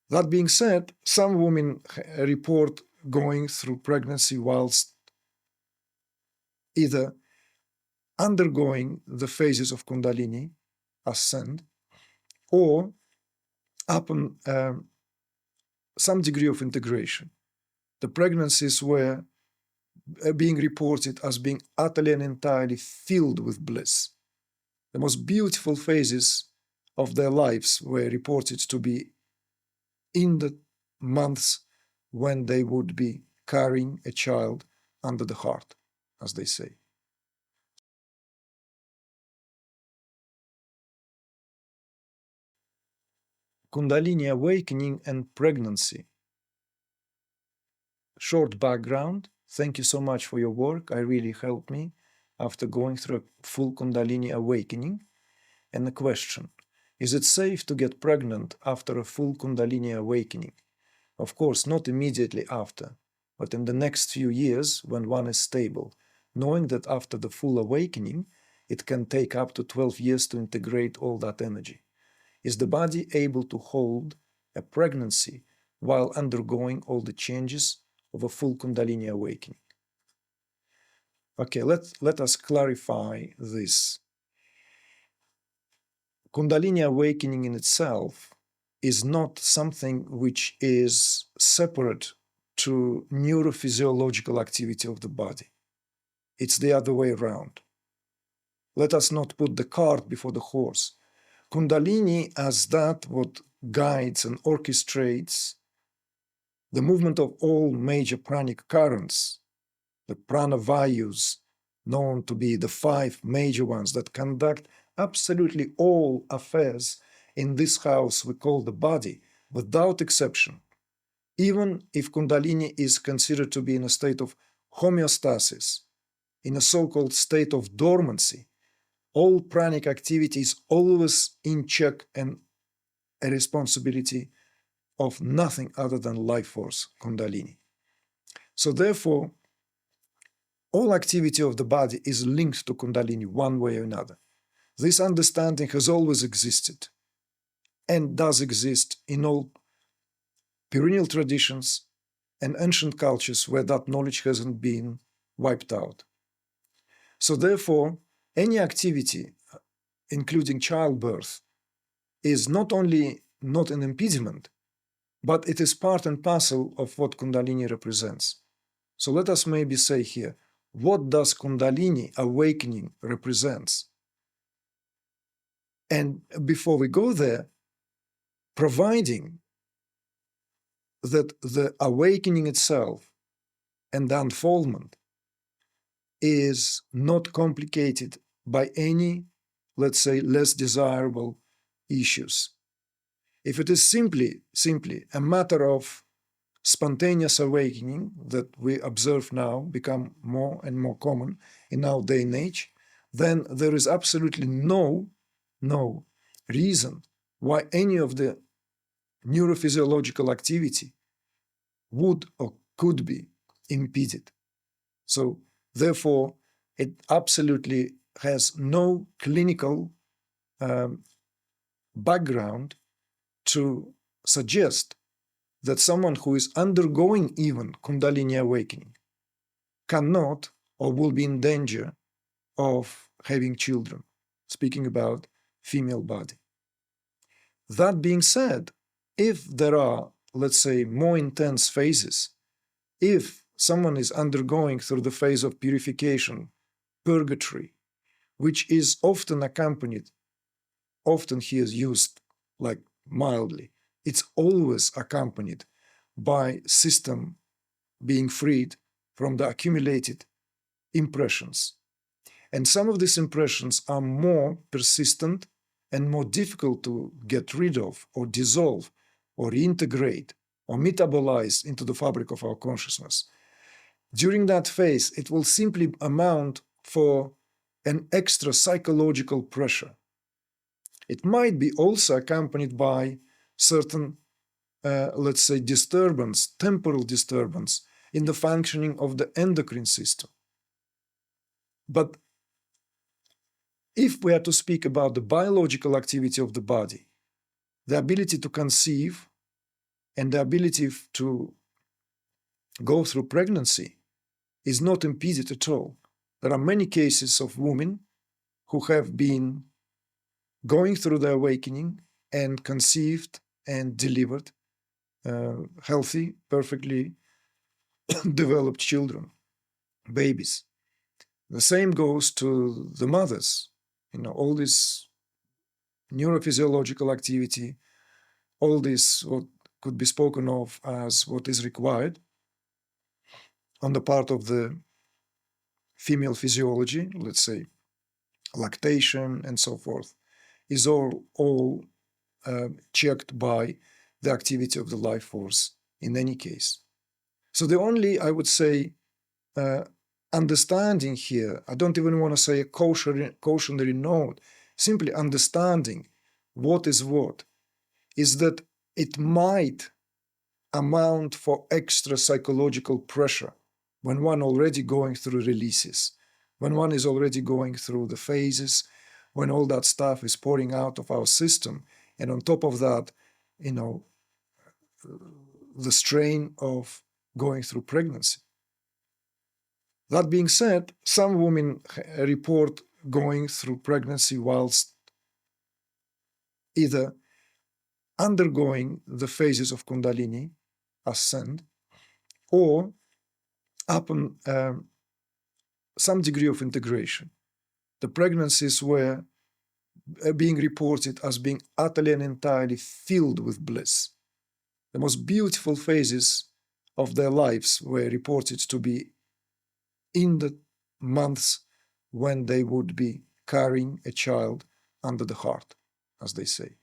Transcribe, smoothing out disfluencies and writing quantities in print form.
That being said, some women report going through pregnancy whilst either undergoing the phases of Kundalini ascent or upon some degree of integration. The pregnancies were being reported as being utterly and entirely filled with bliss. The most beautiful phases of their lives were reported to be in the months when they would be carrying a child under the heart, as they say. Kundalini awakening and pregnancy. Short background. Thank you so much for your work. I really helped me after going through a full Kundalini awakening. And the question, is it safe to get pregnant after a full Kundalini awakening? Of course, not immediately after, but in the next few years when one is stable, knowing that after the full awakening, it can take up to 12 years to integrate all that energy. Is the body able to hold a pregnancy while undergoing all the changes of a full Kundalini awakening? Okay, let us clarify this. Kundalini awakening in itself is not something which is separate to neurophysiological activity of the body. It's the other way around. Let us not put the cart before the horse. Kundalini as that what guides and orchestrates the movement of all major pranic currents, the prana vayus, known to be the 5 major ones that conduct absolutely all affairs in this house we call the body, without exception. Even if Kundalini is considered to be in a state of homeostasis, in a so-called state of dormancy, all pranic activity is always in check and a responsibility of nothing other than life force, Kundalini. So therefore, all activity of the body is linked to Kundalini one way or another. This understanding has always existed and does exist in all perennial traditions and ancient cultures where that knowledge hasn't been wiped out. So therefore, any activity, including childbirth, is not only not an impediment, but it is part and parcel of what Kundalini represents. So let us maybe say here, what does Kundalini awakening represents? And before we go there, providing that the awakening itself and the unfoldment is not complicated by any, let's say, less desirable issues. If it is simply a matter of spontaneous awakening that we observe now become more and more common in our day and age, then there is absolutely no reason why any of the neurophysiological activity would or could be impeded. So therefore, it absolutely has no clinical background to suggest that someone who is undergoing even Kundalini awakening cannot or will be in danger of having children, speaking about female body. That being said, if there are, let's say, more intense phases, if someone is undergoing through the phase of purification, purgatory, which is often accompanied, often he is used like mildly, it's always accompanied by system being freed from the accumulated impressions. And some of these impressions are more persistent and more difficult to get rid of or dissolve or reintegrate or metabolize into the fabric of our consciousness. During that phase, it will simply amount for an extra psychological pressure. It might be also accompanied by certain, let's say, disturbance, temporal disturbance in the functioning of the endocrine system. But if we are to speak about the biological activity of the body, the ability to conceive, and the ability to go through pregnancy is not impeded at all. There are many cases of women who have been going through the awakening and conceived and delivered healthy, perfectly developed children, babies. The same goes to the mothers. All this neurophysiological activity, all this what could be spoken of as what is required on the part of the female physiology, let's say lactation and so forth, is all checked by the activity of the life force in any case. So the only, I would say, understanding here, I don't even want to say a cautionary note, simply understanding what, is that it might amount for extra psychological pressure when one already going through releases, when one is already going through the phases, when all that stuff is pouring out of our system, and on top of that, the strain of going through pregnancy. That being said, some women report going through pregnancy whilst either undergoing the phases of Kundalini ascent or upon some degree of integration. The pregnancies were being reported as being utterly and entirely filled with bliss. The most beautiful phases of their lives were reported to be in the months when they would be carrying a child under the heart, as they say.